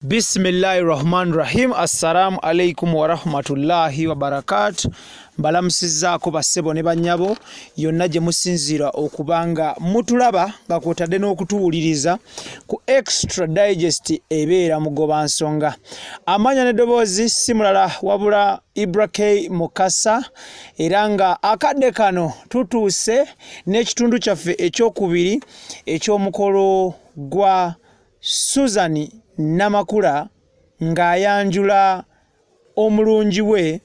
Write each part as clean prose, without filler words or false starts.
Bismillahirrahmanirrahim. Assalamu alaikum wa rahmatullahi wa barakatuh. Balamusizzaako bassebo ne bannyabo yonna gye musinziira okubanga mutulaba nga kwotadde n'okutuwuliriza ku Extra Digest ebeera mugoba nsonga. Amanya n'eddoboozi si mulala wabula Ibra Mukasa, era nga akadde kano tutuuse n'ekitundu kyaffe ekyokubiri eky'omukolo gwa Susan Namakula ng'ayanjula omulungi we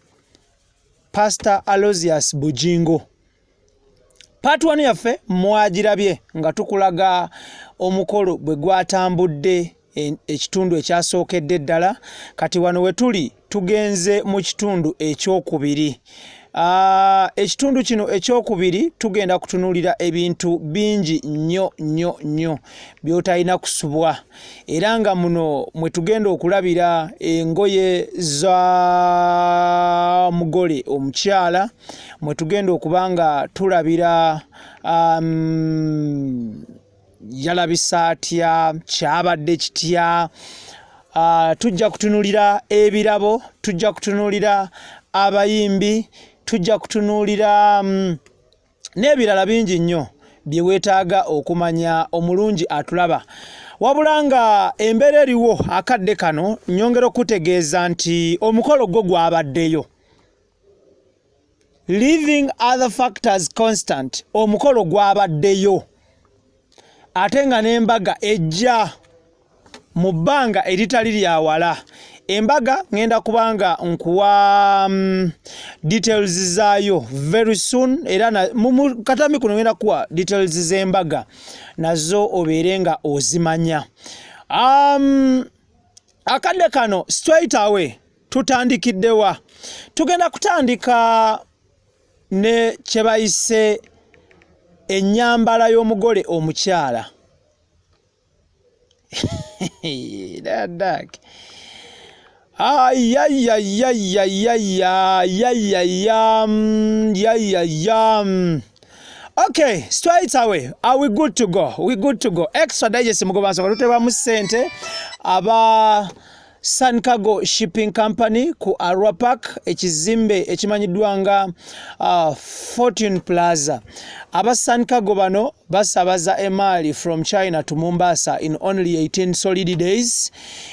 Pastor Aloysius Bujingo. Part 1 yaffe mwagirabye nga tukulaga omukolo bwe gwatambudde ekitundu ekyasookedde ddala. Kati wano we tuli tugenze mu kitundu ekyokubiri. Ekitundu kino ekyokubiri tugenda kutunuulira ebintu bingi nnyo by'otalina kusubwa, era nga muno mwe tugenda okulabira engoye za mugole omukyala, mwe tugenda okuba nga tulabira yalabisa atya, kyabadde kitya. Tujja kutunuulira ebirabo, tujja kutunuulira abayimbi, tujja kutunuulira n'ebirala bingi nnyo bye weetaaga okumanya omulungi atulaba. Wabula nga embeera eriwo akadde kano, nnyongera okutegeeza nti omukolo gwo gwabaddeyo. Leaving other factors constant, omukolo gwabaddeyo. Ate nga n'embaga ejja mu bbanga eritali lya wala. Embaga ngenda kubanga nkuwa details zaayo very soon, era mu katami kuno ngenda kuwa details z'embaga nazo obeere nga ozimanya. Akadde kano straight away tutandikiddewa. Tugenda kutandika ne kye bayise ennyambala y'omugole omukyala. Dadak. Okay, straight away. Are we good to go? We good to go. Extra Digest mugoba nsonga tutebamu ssente aba Sun Cargo Shipping Company ku Arua Park, ekizimbe ekimanyiddwa nga Fortune Plaza. Aba Sun Cargo bano basabaza emaali from China to Mombasa in only 18 solid days.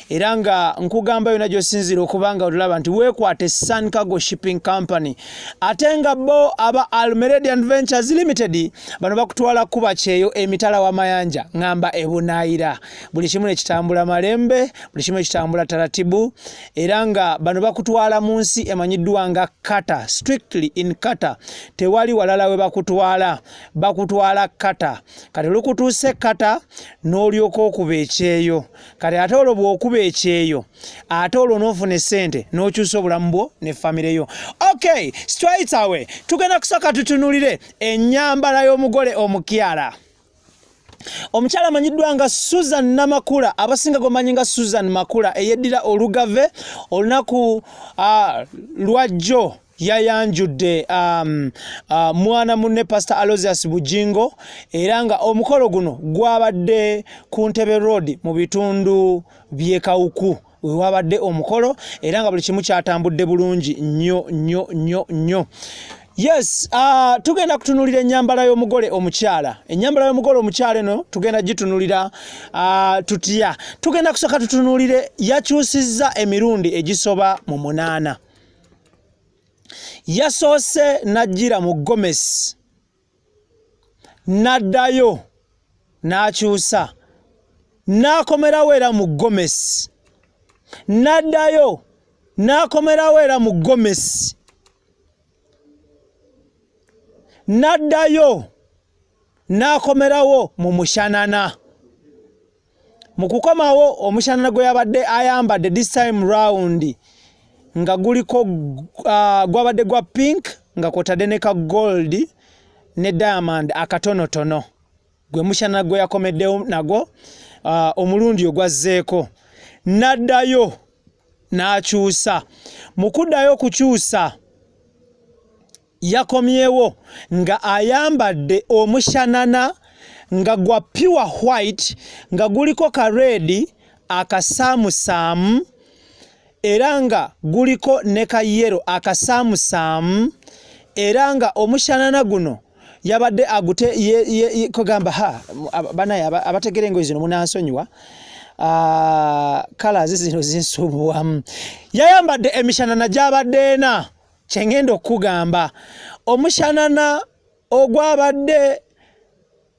Era nga nkugamba yonna gy'osinzira okubanga otulaba nti weekwate Sun Cargo Shipping Company. Ate nga bo aba Almeredian Ventures Limited bano bakutwala kuba kyeyo emitala w'amayanja ngamba ebunaayira. Buli kimu ne kitambula malembe, buli kimu kitambula taratibu, era nga bano bakutwala mu nsi emanyiddwa nga Qatar, strictly in Qatar. Tewali walala we bakutwala Qatar. Kati olukutuuse Qatar n'olyoka okuba ekyeyo. Kati ate olwo bw'okuba ekyeyo, ate olwo n'ofuna essente n'okyusa obulamu bwo ne famire yo. Okay, straight away tugenda kusooka tutunuulire ennyambala y'omugole omukyala. Omukyala amanyiddwa nga Susan Namakula, abasinga gomanyi nga Susan Makula, eyeddira olugave olunaku lwajjo yayanjudde mwana munne Pastor Aloysius Bujingo, era nga omukolo guno gwabadde ku Ntebe Road mu bitundu by'e Kawuku wabadde omukolo, era nga buli kimu kyatambudde bulungi nnyo. Yes, tugenda kutunuulira ennyambala y'omugole omukyala. Ennyambala y'omugole omukyala eno tugenda gitunuulira tutya. Tugenda kusooka tutunuulire yakyusizza emirundi egisoba mu 8. Yasoose n'ajjira mu Gomesi, n'addayo n'akyusa, n'akomerawo era mu Gomesi, n'addayo n'akomerawo era mu Gomesi, n'addayo n'akomerawo mu Mushanana. Mu kukomawo omushanana gwe yabadde ayambadde this time round nga guliko gwabadde gwa pink nga kwotadde ne ka gold ne diamond akatonotono, gwe mushanana gwe yakomeddewo nagwo omulundi ogwazzeeko. N'addayo n'akyusa. Mu kuddayo kukyusa yakomyewo nga ayambadde omushanana nga gwa pure white nga guliko ka red akasaamusaamu era nga guliko ne kayero akasaamusaamu era nga omushanana guno yabadde agute kugamba banaye abategere engoye zino munansonyiwa kala zino zinsuubwamu yayambadde emishanana gy'abadde ena kyengenda okugamba omushanana ogwabadde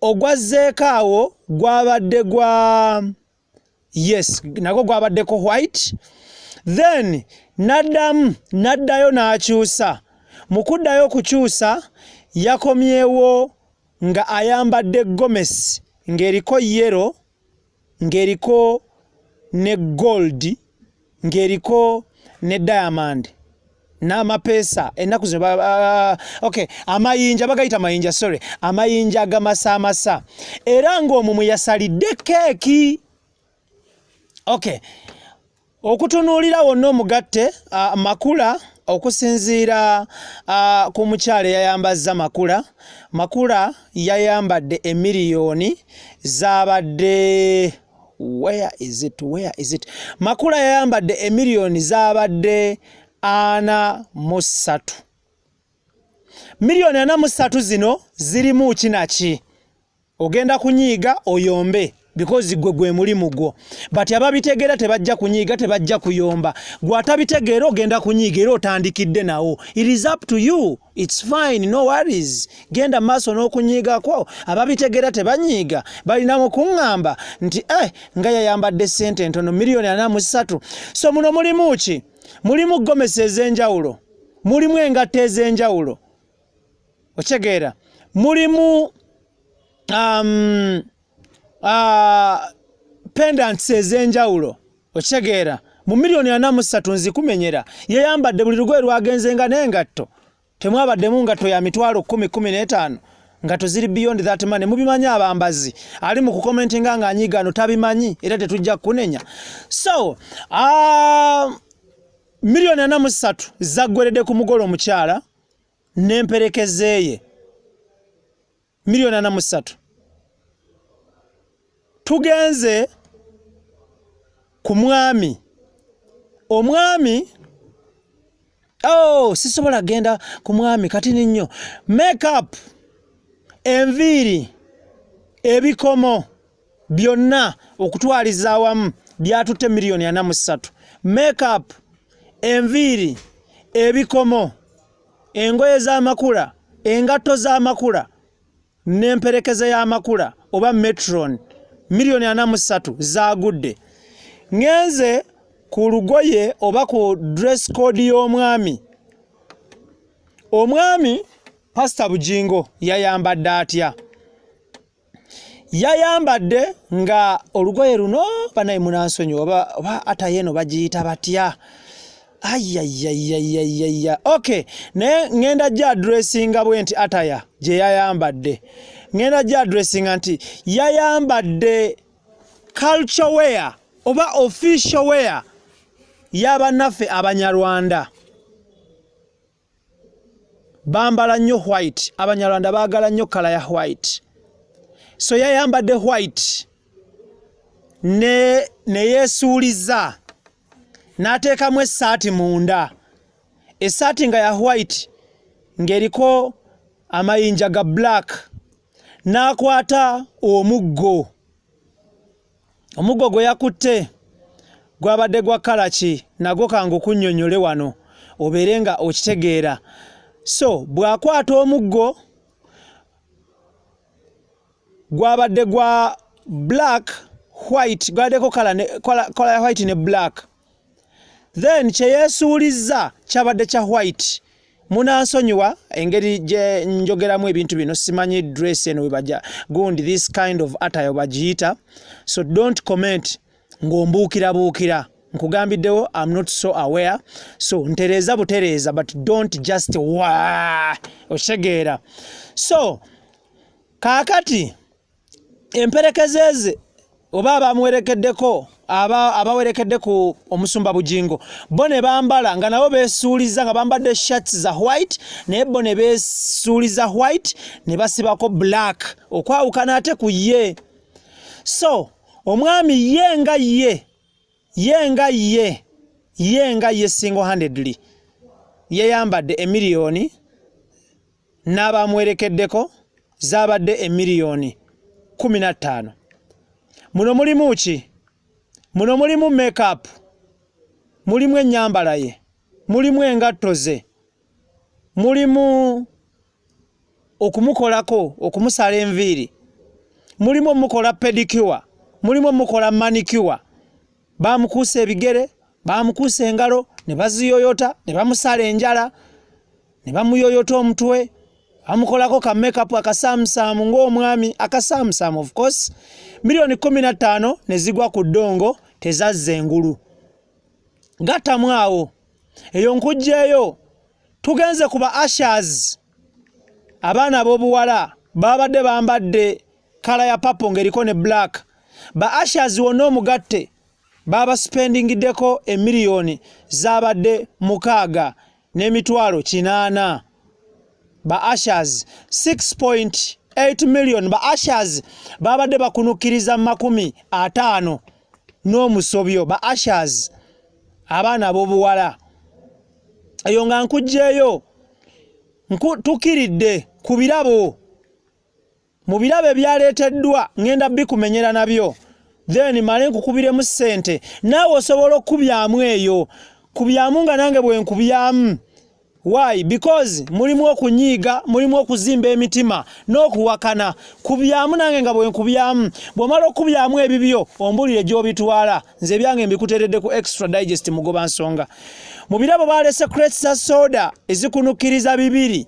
ogwazzeekaawo gwabadde gwa yes nagwo gwabaddeko white then naddayo n'akyusa mu kuddayo okukyusa yakomyewo nga ayambadde gomesi ng'eriko yellow ng'eriko ne gold ng'eriko ne diamond n'amapeesa ennaku zino okay amayinja bagayita mayinja sorry amayinja agamasaamasa era ng'omumwe yasalidde keeki okay okutunuulira wonna omugatte makula okusinziira ku mukyala yayambazza makula yayambadde emiliyoni zaabadde where is it makula yayambadde emiliyoni zaabadde 43 miliyoni 43 zino zirimu kinaki ogenda kunyiiga oyombe because gwe mulimu gwo but ababitegeera tebajja kunyiiga tebajja kuyomba gwatabitegeera ogenda kunyiiga era otandikidde nawo it is up to you it's fine no worries genda maaso n'okunyiigako ababitegeera tebanyiiga balina mu kuŋŋamba nti nga yayambadde ssente ntono miliyoni 43 so muno mulimu ki mulimu gomesi ez'enjawulo mulimu engatta ez'enjawulo okitegeera mulimu pendants ez'enjawulo okitegeera mu miliyoni 43 nzikumenyera yayambadde buli lugoye lwagenzenga n'engatto temwabaddemu ngatto ya mitwalo 10-15 ngatto ziri beyond that money mubimanyi abambazi ali mu kukomentinga nga anyiigano tabimanyi era tetujja kunenya so miliyoni 43 zaggweredde ku mugole omukyala n'emperekezeeye miliyoni 43 tugenze ku mwami omwami sisobola genda ku mwami kati nnyo makeup enviiri ebikomo byonna okutwaliza awamu byatutte miliyoni 43 makeup enviiri ebikomo engoye z'amakula engatto z'amakula n'emperekeze y'amakula oba metron miliyoni 43 zaagudde ngenze ku lugoye oba ku dress code y'omwami omwami Pastor Bujingo yayambadde atya yayambadde nga olugoye luno banaye munansonyi oba atayeno bagiyita batya ayayayayaya okay ne ngenda gya addressinga bwenti ataya gye yayambadde ngenda gya addressinga nti yayambadde culture wear oba official wear y'abannaffe Abanyarwanda bambala nnyo white Abanyarwanda baagala nnyo kala ya white so yayambadde white ne yeesuuliza n'ateekamu essaati munda essaati nga ya white ng'eriko amayinja ga black n'akwata omuggo gwe yakutte gwabadde gwa kala ki nagwo kangu kunnyonnyole wano obeere nga okitegeera so bw'akwata omuggo gwabadde gwa black white gwaddeko kala ya white ne black then kye yeesuulizza kyabadde kya white munansonyiwa engeri gye njogeramu ebintu bino simanyi dress eno webajja gundi this kind of attire bagiyita so don't comment ng'ombuukirabuukira nkugambiddewo I'm not so aware so ntereeza butereeza but don't just okitegeera so kaakati emperekezeeze oba abamuwerekeddeko abawerekedde ku omusumba Bujingo bo ne bambala nga nabo beesuuliza nga bambadde shirts za white naye bo ne beesuuliza white ne basibako black okwawukana ate ku ye so omwami ye nga ye yenga ye single handedly yeyambadde emiliyoni n'abamwerekeddeko zabadde emiliyoni 15. Muno mulimu ki? Muno mulimu makeup, mulimu ennyambala ye, mulimu engatto ze, mulimu okumukolako, okumusala enviiri, mulimu omukola pedicure, mulimu omukola manicure. Bamukuusa ebigere, bamukuusa engalo, ne baziyoyota, ne bamusala enjala, ne bamuyoyota omutwe, bamukolako ka makeup akasaamusaamu ng'omwami, akasaamusaamu of course. Miliyoni 15 ne zigwa ku ddongo, tezazza engulu. Gattamu awo. Eyo nkujjeeyo, tugenze ku ba ushers. Abaana ab'obuwala babadde bambadde kala ya purple ng'eriko ne black. Ba ushers wonna omugatte baba spendingiddeko emiliyoni zabadde 6 n'emitwalo 8. Ba ushers 6.8 million ba ushers babadde bakunukiriza 50 n'omusobyo. Ba ushers abaana ab'obuwala. Eyo nga nkujjeeyo tukiridde ku birabo. Mu birabo ebyaleeteddwa ngenda bikumenyera nabyo, then male nkukubiremu ssente, naawe osobola okubyamu eyo. Kubyamu nga nange bwe nkubyamu. Why? Because mulimu okunyiiga, mulimu okuzimba emitima n'okuwakana. Kubyamu nange nga bwe nkubyamu. Bw'omala okubyamu ebibyo ombulire gy'obitwala. Nze byange mbikuteeredde ku Extra Digest mugoba nsonga. Mu birabo baalese crates za soda ezikunukiriza 2.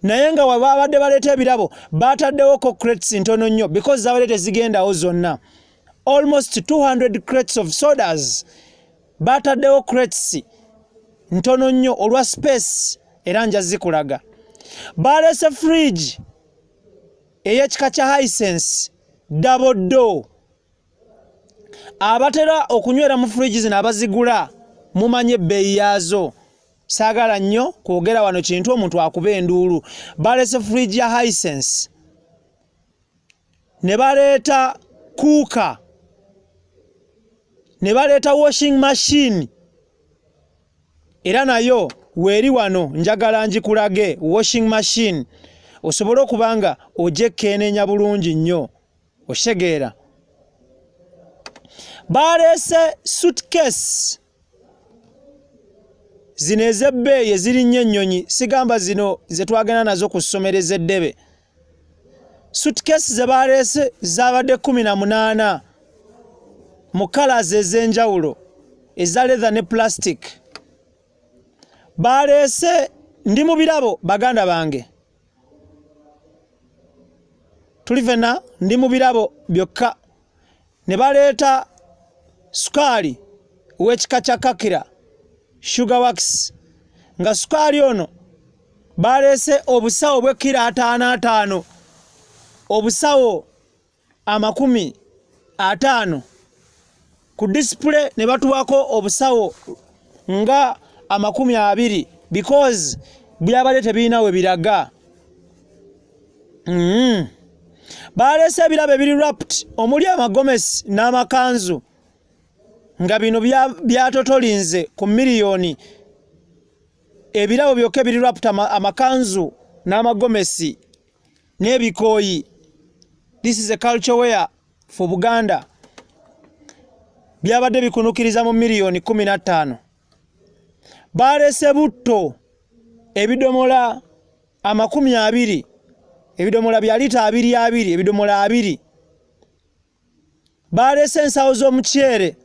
Naye nga babadde baleeta ebirabo baataddewoko crates ntono nnyo because zaabadde tezigendawo zonna. Almost 200 crates of sodas. Baataddewo crates ntono nnyo olwa space era nja zikulaga. Baalese fridge ey'ekika kya Hisense double door. Abatera okunywera mu fridge zino abazigula mumanye ebbeeyi yaazo. Saagala nnyo kwogera wano kintu omuntu akuba enduulu. Baalese fridge ya Hisense. Ne baleeta cooker. Ne baleeta washing machine. Era nayo weeri wano njagala njikulage washing machine. Osobola okubanga ogyekkenneenya bulungi nnyo. Oshegeera. Baalese suitcase. Zino ez'ebbeeyi ezirinnyo ennyonyi, sigamba zino ze twagenda nazo ku ssomero ez'eddebe. Suitcase ze baalese zaabadde 18 mu colours ez'enjawulo, eza leather ne plastic. Baalese ndi mu birabo baganda bange. Tuli fena ndi mu birabo byokka. Ne baleeta sukaali w'ekika kya kakira, sugar wax. Nga sukaali ono baalese obusawo bw'ekiro 55. Obusawo 50. Ku display ne batuwako obusawo nga 20 because byabadde tebirina we biraga. Baalese ebirabo ebiri wrapped omuli amagomesi n'amakanzu nga bino byatotolinze ku miliyoni. Ebirabo byokka ebiri wrapped amakanzu n'amagomesi n'ebikooyi. This is a culture wear for Buganda. Byabadde bikunukiriza mu miliyoni 15. Baalese butto ebidomola 20, ebidomola bya lita 2, ebidomola 2. Baalese ensawo z'omuceere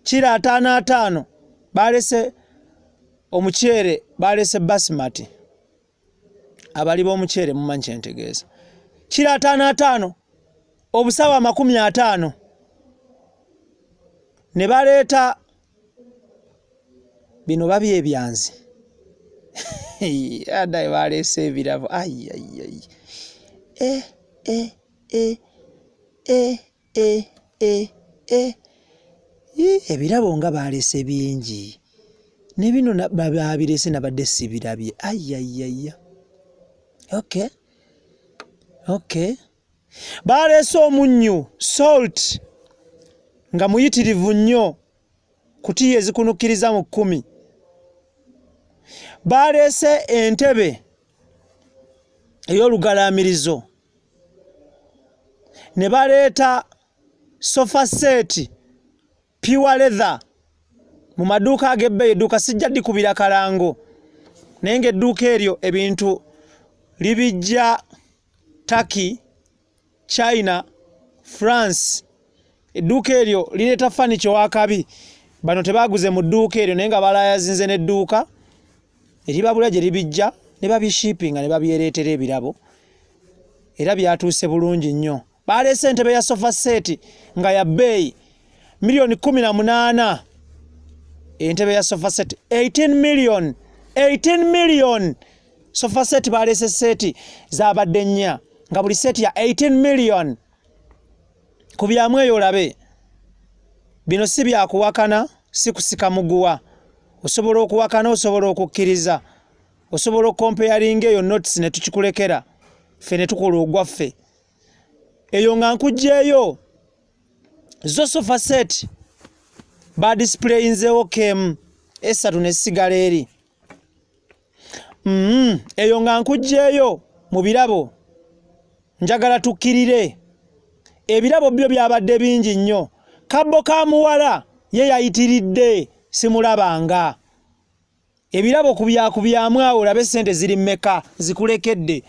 kilo 55. Baalese omuceere, baalese basmati. Abali b'omuceere mumanyi kye ntegeeza. Kilo 55, obusawo 50. Ne baleeta bino babyebyanzi. Adaye baalese ebirabo. Ebirabo nga baalese bingi. Ne bino babirese nabadde sibirabye. Okay. Baalese omunnyu, salt, nga muyitirivu nnyo kutiya ezikunukiriza mu 10 baleese entebe ey'olugalamirizo ne baleeta sofa set pure leather mu maduuka ag'ebbeeyi edduuka sijja dikubira kalango naye ng'edduuka eryo ebintu libijja Turkey, China, France. Edduuka eryo lireeta fanicho wakabi bano tebaguze mu dduuka eryo naye nga balayazinze n'edduuka eribabula gye libijja ne babishippinga ne babyereetera ebirabo era byatuuse bulungi nnyo. Baleese entebe ya sofa set nga ya bbeeyi milioni 18. Entebe ya sofa set 18 million sofa set baleese seti zabadde nnya nga buli seti ya 18 million. Ku byamu eyo olabe bino si byakuwakana si kusika muguwa. Osobola okuwakana osobola okukkiriza osobola okomparinga eyo notes ne tukikulekera ffe ne tukola ogwaffe eyo nga nkugjeeyo zo sofa set ba displayinzeewo kemu esatu n'essigala eri eyo nga nkugjeeyo mu birabo njagala tukkirire ebirabo byo byabadde bingi nnyo. Kabbo ka muwala ye yayitiridde simulabanga ebirabo kubyamu awo olabe sente ziri mmeka zikulekedde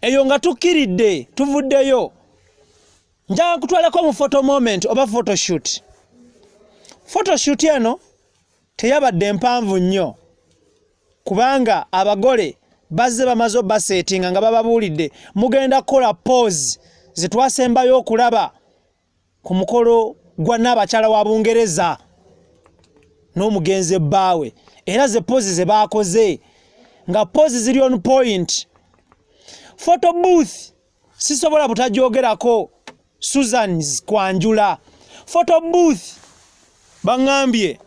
eyo nga tukkiridde tuvuddeyo. Njaga kutwalako mu photo moment oba photoshoot. Photoshoot eno teyabadde mpanvu nnyo kubanga abagole bazze bamaze obasetinga nga bababuulidde mugenda kukola pose zetwasembayo okulaba ku mukolo gwa Nnaabakyala wa Bungereza n'omugenzi ebbaawe era ze pose ze baakoze nga pose ziri on point. Photo booth sisobola butajoogerako Susan's Kwanjula. Photo booth bangambye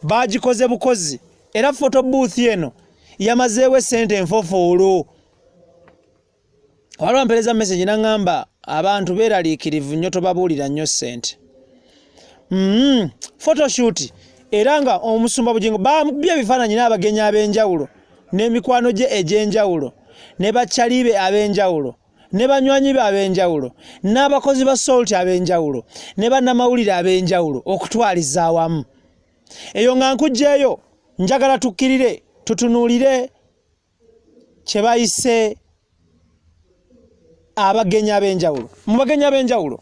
bagikoze bukozi era photo booth eno yamazeewo sente enfofoolo. Waliwo ampereza message nangamba abantu beeraliikirivu nnyo tobabuulira nnyo sente. Photoshoot era nga omusumba bugingo bambye ebifaananyi n'abagenyi ab'enjawulo n'emikwano gye egy'enjawulo ne bakyalibe ab'enjawulo ne banywanyi be ab'enjawulo n'abakozi ba Salt ab'enjawulo ne bannamawulire ab'enjawulo okutwaliza awamu. Eyo nga nkugjeeyo njagala tukkirire tutunuulire kye bayise abagenyi ab'enjawulo. Mu bagenyi ab'enjawulo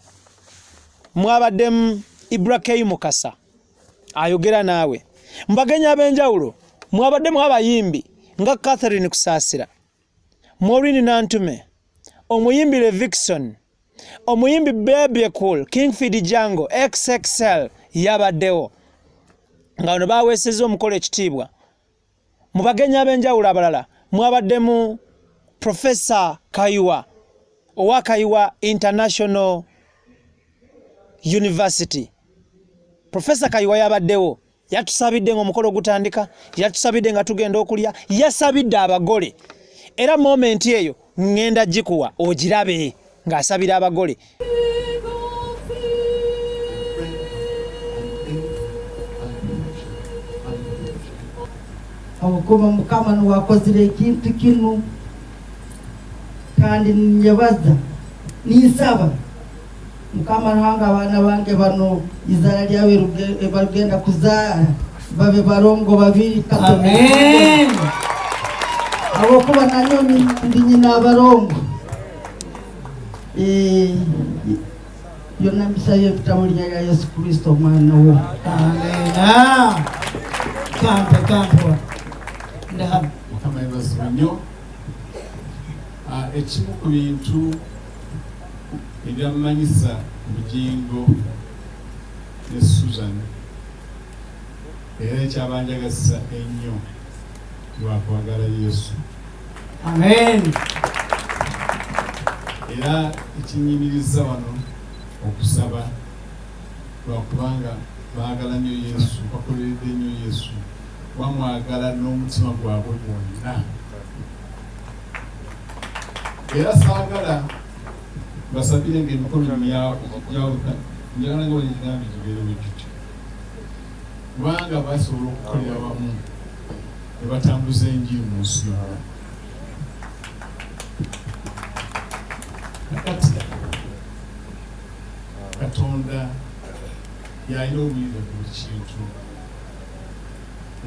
mwabaddemu Ibrahim Mukasa ayogera naawe. Mu bagenyi ab'enjawulo mwabaddemu abayimbi nga Catherine Kusaasira, Maureen Nantume, omuyimbi Levixon, omuyimbi Baby Cool, King Fid Django, XXL yabaddewo nga bano baweesezza omukolo ekitiibwa. Mu bagenyi ab'enjawulo abalala mwabaddemu Professor Kayiwa owa Kayiwa International University. Professor Kayiwa yabaddewo yatusabidde ng'omukolo gutandika yatusabidde nga tugenda okulya yasabidde abagole era moment eyo ngenda gikuwa ogirabe ng'asabira abagole. Abakuba Mukama niwakozire ekintu kinu kandi nyebaza ninsaba Mukama nanga abaana bange bano izala lyawe bagenda kuzaala babe barongo babiri kato. Amen. Abakuba nanyo ndi nyina abarongo yonna mbisayo ebitabo lya Yesu Kristo omwana wo. Amen. Kampe Mukama yebazibu nnyo. Ekimu ku bintu ebyamanyisa Bugingo ne Susan era ekyabanjagasa ennyo lwakwagala Yesu. Amen. Era ekinyimiriza wano okusaba lwakubanga baagala nnyo Yesu, bakoleredde nnyo Yesu, bamwagala n'omutima gwabwe gwonna. Era saagala basabire ng'emikono njagala nga bwekigambo kigere bwe kityo kubanga basobola okukolera wamu ne batambuza enjiri mu nsi yonna. Kakati Katonda yalina obuyinza ku buli kintu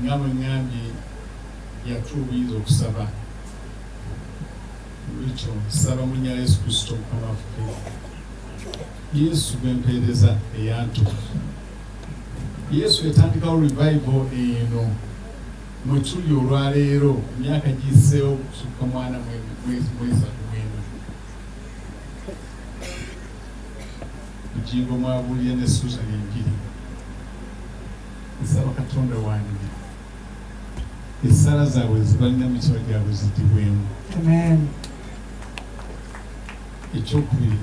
nga bwe ngambye yatuwa obuyinza okusaba. Lwekyo nsaba mu linnya lya Yesu Kristo Mukama waffe. Yesu gw'empeereza eyantuufu. Yesu yatandikawo revival eno mwe tuli olwaleero emyaka giyiseewo okusukka mwana mwesatu mwenda. Mukingo mwabuulira ne Susan enjiri. Nsaba Katonda wange essala zaabwe zibalina mitima gyabwe ziddibwemu. Amen. Ekyokubiri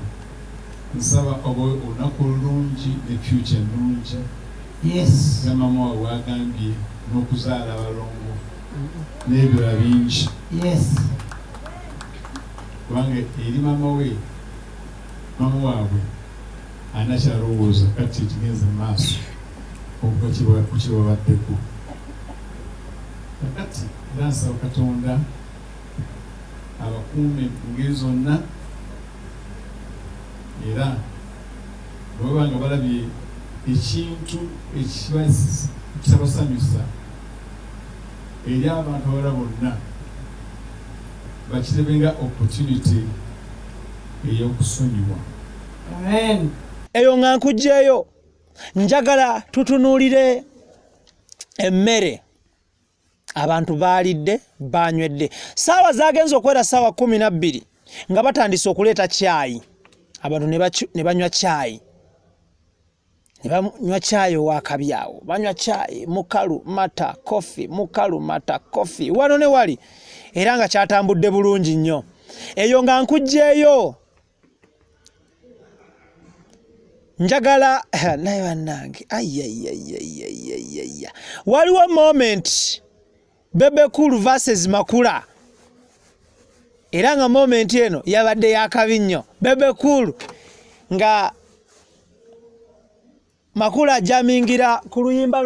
nsaba olunaku olulungi ne future ennungi. Yes. Nga mama wawe wagambye n'okuzaala abalongo n'ebirala bingi. Yes. Kubanga eri mama waabwe anakyalowooza kati kigenze mu maaso okuba kibabaddeko. Kakati era nsaba Katonda abakuume mu ngeri zonna era bwe nga balabye ekintu ekibasanyusa eri abantu abala bonna bakitebenga opportunity ey'okusonyiwa. Amen. Eyo nga nkugjeeyo njagala tutunuulire emmere abantu baalidde banywedde. Saawa zagenze okwera saawa 12 nga batandise okuleeta caayi. Abantu ne banywa caayi. Ne banywa caayi owakabyawo. Banywa caayi mukalu mata coffee, mukalu mata coffee. Wano ne wali era nga kyatambudde bulungi nnyo. Eyo nga nkugjeeyo njagala naye bannange waliwo moment Bebe Cool versus Makula. Era nga moment eno yabadde yakabi nnyo. Bebe Cool nga Makula jamingira ku luyimba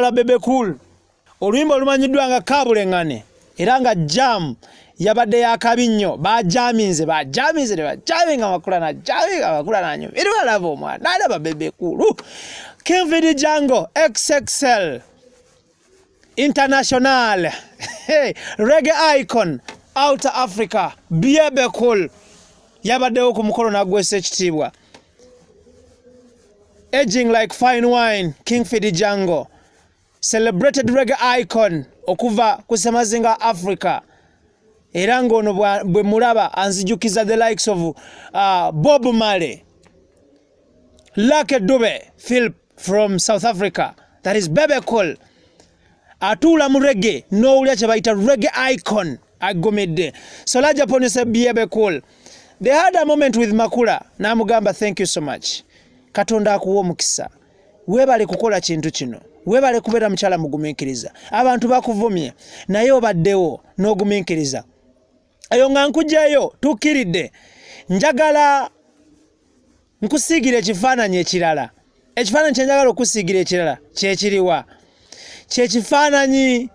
lwa Bebe Cool. Oluyimba olumanyiddwa nga Kabulengane. Era nga jam yabadde yakabi nnyo. Bajaminze nga Makula na jaminga Makula nanyo. Iriwa lavo omwana nalaba Bebe Cool. King Fiddy Jango XXL International hey, reggae icon out Africa Bebe Cool yabaddewo ku mukolo nagwesa ekitiibwa. Aging like fine wine, King Fiddy Jango celebrated reggae icon okuva ku Semazinga Africa. Era ng'ono bwe mulaba anzijukiza the likes of Bob Marley, Lucky Dube, Philip from South Africa. That is Bebe Cool. Atula mu reggae n'owulira kye bayita reggae icon agomedde. So Laja Pone said Bebe Cool. They had a moment with Makula. Namugamba thank you so much. Katonda akuwa omukisa. Weebale kukola kintu kino. Weebale kubeera mukyala mugumiikiriza. Abantu bakuvumye naye obaddewo n'ogumiikiriza. Eyo nga nkugjeeyo tukkiridde. Njagala nkusiigira ekifaananyi ekirala. Ekifaananyi kye njagala okusiigira ekirala kyekiriwa. Kyekifaananyi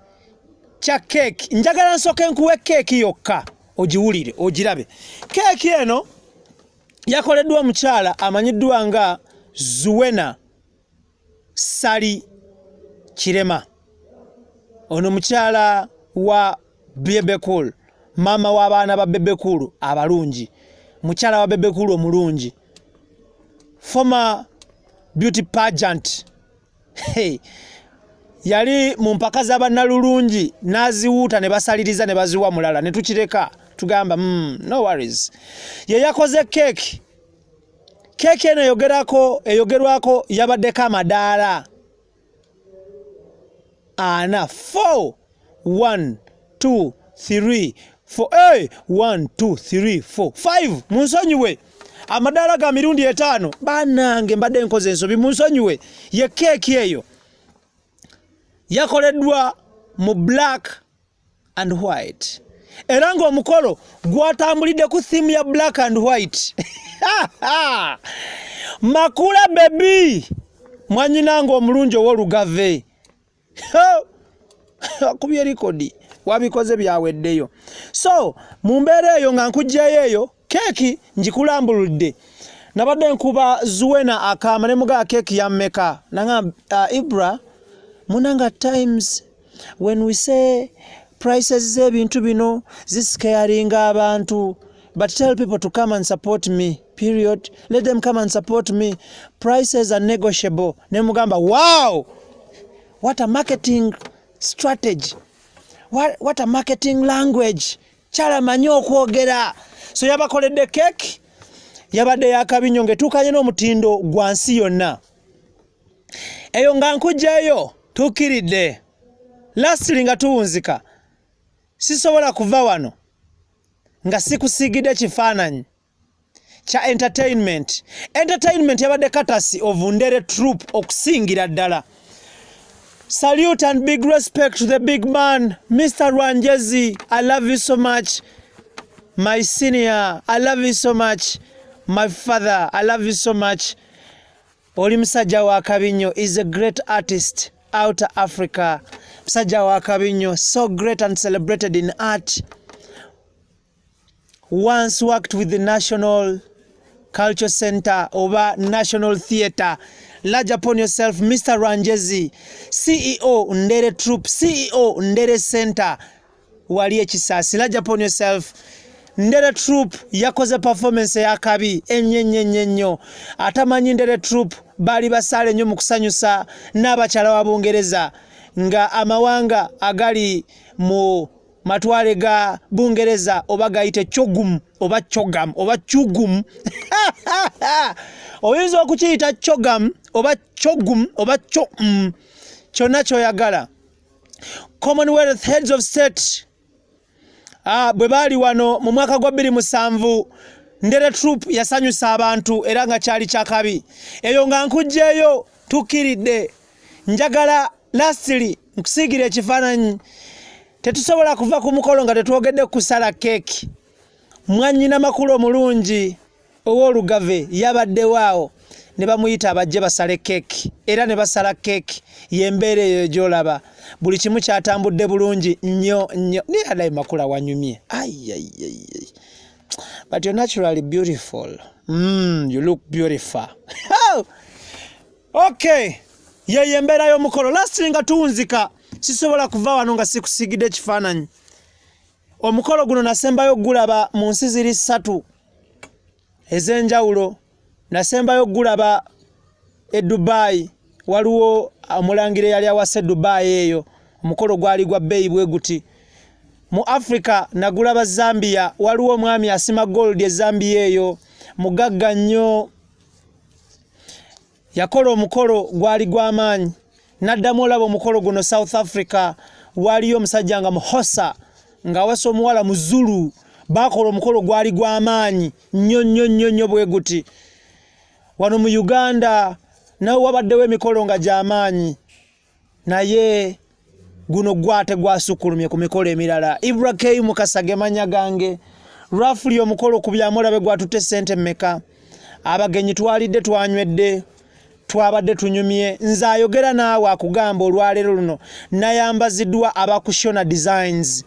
kya keeki. Njagala nsooke nkuwe keeki yokka ogiwulire ogirabe. Keeki eno yakoleddwa omukyala amanyiddwa nga Zuwena Sali Kirema. Ono mukyala wa Bebe Cool, mama w'abaana ba Bebe Cool abalungi, mukyala wa Bebe Cool omulungi, former beauty pageant. Hey, yali mu mpaka z'abannalulungi n'aziwuuta ne basaliriza ne baziwa mulala ne tukireka tugamba no worries. Ye yakoze keeki. Keeki eno eyogerwako yabaddeko amadaala 4 1 2 3 4 1 2 3 4 5 munsonyiwe amadaala ga mirundi 5 bannange mbadde nkoze ensobi munsonyiwe. Ye keeki eyo yakoleddwa mu black and white. Era ng'omukolo gwatambulidde ku theme ya black and white. Makula baby mwanyinanga omulungi ow'olugave akubye likodi wabikoze byaweddeyo. So mu mbeera eyo nga nkujjayo eyo keeki ngikulambuludde nabadde nkuba Zuwena akaama ne mugaa keeki ya mmeka nanga Ibra munanga times when we say prices z'ebintu bino ziscaringa abantu, but tell people to come and support me, period. Let them come and support me. Prices are negotiable. Ne mugamba, wow, what a marketing strategy, what a marketing language. Chala manyo okwogera. So yabakoledde cake yabadde yakabinyo ngetuukanye n'omutindo gwa nsi yonna. Eyo nga nkujjayo tukiridde lastly nga tuwunzika sisobola kuva wano nga sikusigidde kifaananyi kya entertainment yabadde katasi of Ndere Troop okusingira ddala. Salute and big respect to the big man, Mr. Rwanjezi. I love you so much, my senior. I love you so much, my father. I love you so much. Oli musajja wa Kabinyo is a great artist out of Africa. Musajja wa Kabinyo, so great and celebrated in art. Once worked with the National Culture Center over National Theatre. Large upon yourself, Mr. Rwanjezi, CEO Ndere Troop, CEO Ndere Center. Wali ekisasi. Large upon yourself. Ndere Troop yakoze performance ya kabi ennyo. Atamanyi Ndere Troop bali basale nnyo mu kusanyusa n'abakyala wa Bungereza nga amawanga agali mu matwale ga Bungereza oba gayite chogum oba chogam oba chugum oyinza okukiyita chogam oba chogum oba kyonna kyoyagala. Commonwealth heads of state bwe baali wano mu mwaka gwa 2007 Ndere Troop yasanyusa abantu era nga kyali kyakabi. Eyo nga nkujjeeyo tukiridde njagala lastly nkusigira ekifaananyi. Tetusobola kuva ku mukolo nga tetwogedde kusala keeki. Mwannyina makulu omulungi ow'olugave yabadde waawo ne bamuyita abajje basale keeki era ne basala keeki y'embeera eyo gy'olaba buli kimu kyatambudde bulungi nnyo ni adayi makula wanyumye. But you're naturally beautiful. You look beautiful. Okay. Ye mbeera y'omukolo lastly nga tuwunzika sisobola kuva wano nga sikusigidde ekifaananyi. Omukolo guno nasembayo gulaba mu nsi ziri 3 ez'enjawulo. Nasembayo gulaba e Dubai, waliwo omulangire yali awase Dubai eyo. Omukolo gwali gwa bbeeyi bwe guti. Mu Africa nagulaba Zambia, waliwo omwami asima gold e Zambia eyo mugagga nnyo. Yakola omukolo gwali gw'amaanyi. Naddamu olaba omukolo guno South Africa, waliyo omusajja nga Muhosa nga wasa omuwala Muzulu. Bakola omukolo gwali gw'amaanyi nnyo bwe guti. Wano mu Uganda nawo wabaddewo emikolo nga gy'amaanyi naye guno gwate gwasukulumye ku mikolo emirala. Ibrahim Mukasa gemanya gange. Roughly omukolo ku byamulabe gwatutte sente mmeka. Abagenyi twalidde twanywedde twabadde tunyumye. Nze ayogera naawe akugamba olwaleero luno nayambaziddwa abakushona designs.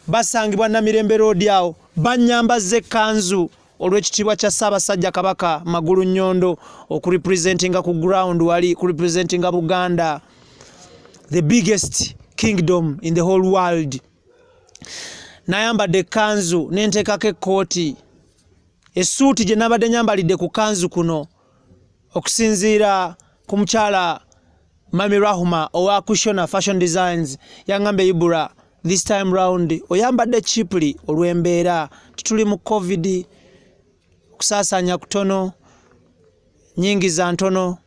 Basangibwa Namirembe Road awo banyambaze kanzu olw'ekitiibwa kya Ssaabasajja Kabaka Magulu Nnyondo okurepresentinga ku ground wali kurepresentinga Buganda, the biggest kingdom in the whole world. Nayambadde kanzu nenteekako ekkooti. Essuuti gye nabadde nyambalidde ku kanzu kuno okusinziira ku mukyala Mami Rahuma owa Kushona Fashion Designs yangambe Ibura, this time round oyambadde cheaply olw'embeera tuli mu COVID, okusaasanya kutono, nyingi za ntono.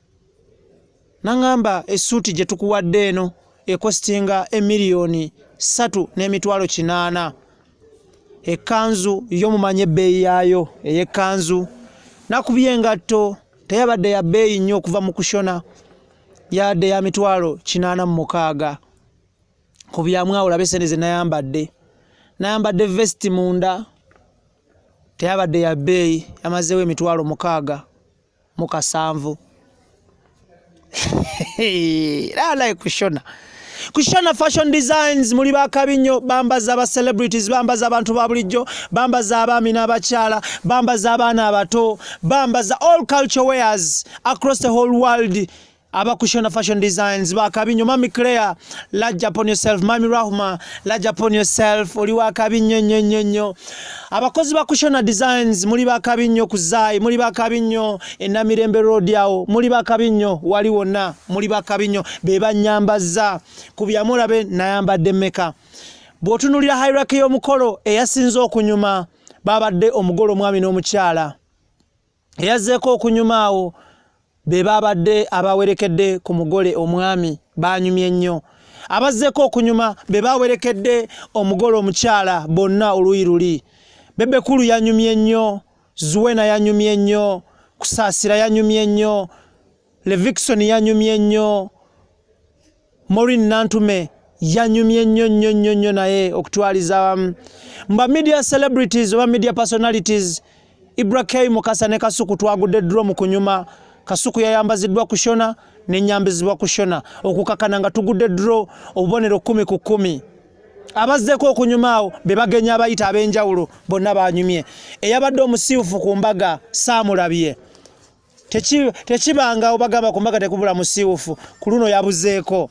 Nangamba essuuti gye tukuwadde eno ekostinga $1,380,000. Ekanzu y'omumanye ebbeeyi yaayo ey'ekanzu. Nakubye engatto teyabadde ya bbeeyi nnyo okuva mu kushona, yadde ya $86,000. Ku byamu awo olabe sente ze nayambadde. Nayambadde vesti munda teyabadde ya bbeeyi, yamazeewo $60,000. mu 7 lala kushona fashion designs muli bakabinyo bambaza aba celebrities bambaza abantu ba bulijjo bambaza abaami n'abakyala bambaza abaana abato bambaza all culture wears across the whole world abakushona fashion designs bakabinyo Mami Claire lajja upon yourself Mami Rahma lajja upon yourself oli wakabinyo nyonyonyo abakozi bakushona designs muli bakabinyo kuzai muli bakabinyo enamirembe road yawo muli bakabinyo wali wonna muli bakabinyo beba nyambaza kubyamulabe nayambadde meka bwotunulira hierarchy y'omukolo eyasinze okunyuma babadde omugolo mwami n'omukyala eyazeeko okunyuma awo beba abadde abawerekedde ku mugole omwami banyumye nnyo abazeeko okunyuma beba awerekedde omugole omukyala bonna oluyiruli Bebekulu yanyumye nnyo Zuwena yanyumye nnyo Kusaasira yanyumye nnyo Levikson yanyumye nnyo Maureen Nantume yanyumye nnyo naye okutwaliza mba media celebrities oba media personalities Ibrahim Mukasa ne Kasuku twagudde draw mu kunyuma Kasuku yayambaziddwa kushona n'ennyambizibwa kushona okukakana nga tugudde draw obubonero 10 ku 10 abazzeko okunyuma awo be bagenya abayita ab'enjawulo bonna banyumye eyabadde omusiifu ku mbaga saamulabye tekibanga obagamba ku mbaga tekubula musiifu ku luno yabuzeeko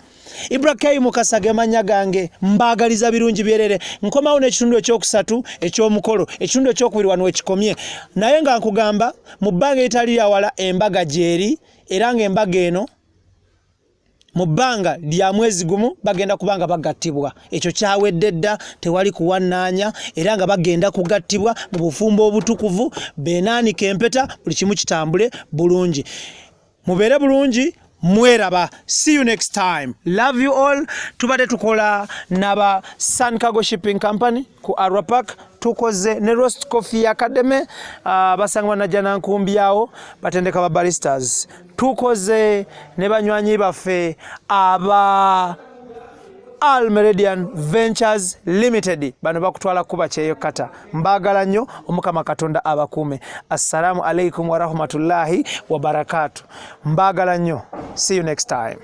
Ibrahim Mukasa gemanya gange mbagaliza birungi byerere nkomawo n'ekitundu ekyokusatu ekyomukolo ekitundu ekyokubiri wano ekikomye naye nga nkugamba mu bbanga etali yawala embaga gyeri era ng'embaga eno mu bbanga lya mwezi gumu bagenda kubanga bagattibwa ekyo kyawedde dda tewali kuwannaanya era nga bagenda kugattibwa mu bufumbo obutukuvu benaanika empeta buli kimu kitambule bulungi mubeere bulungi mweraba see you next time love you all tubade tukola naba Sun Cargo Shipping Company ku Arua Park tukoze ne Roast Coffee Academy basangwa na jana nkumbyawo batendeka ba baristas tukoze ne banywanyi baffe aba Al Meridian Ventures Limited bano bakutwala kuba kyeyo kata mbagala nnyo omukama katonda abakume assalamu alaikum wa rahmatullahi wa barakatuh mbagala nnyo see you next time